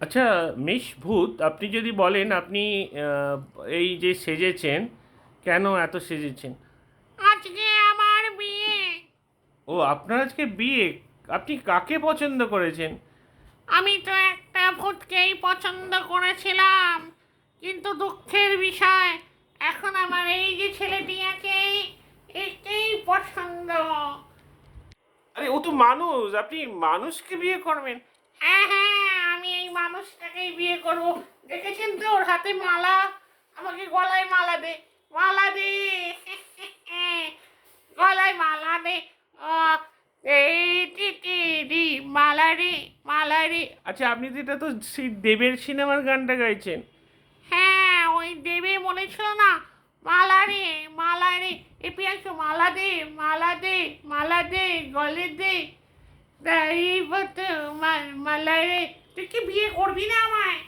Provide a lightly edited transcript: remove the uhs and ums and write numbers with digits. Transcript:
আচ্ছা, মিস ভূত, আপনি যদি বলেন আপনি আহ, এই যে সেজেছেন, কেন এত সেজেছেন? আজকে আমার বিয়ে। ও, আপনার আজকে বিয়ে? আপনি কাকে পছন্দ করেছেন? আমি তো একটা ভূতকেই পছন্দ করেছিলাম, কিন্তু দুঃখের বিষয় এখন আমার এই যে ছেলেটি আছে একেই পছন্দ। আরে, ও তো মানুষ, আপনি মানুষকে বিয়ে করবেন? হ্যাঁ হ্যাঁ, আমি এই মানুষটাকেই বিয়ে করব। দেখেছেন তো ওর হাতে মালা, আমাকে গলায় মালা দে, মালা দে। গলায় মালা দে। ও, এই টি টি টি, মালা রে, মালা রে। আচ্ছা, আপনি তো এটা তো সেই দেবের সিনেমার গানটা গাইছেন। হ্যাঁ, ওই দেবে বলেছিল না, মালা রে, মালা রে। এ পিয়াসো, মালা দে, মালা দে, মালা দে, গলে দে। তাই তোমার মালা রে। তুই কি বিয়ে করবি না আমায়?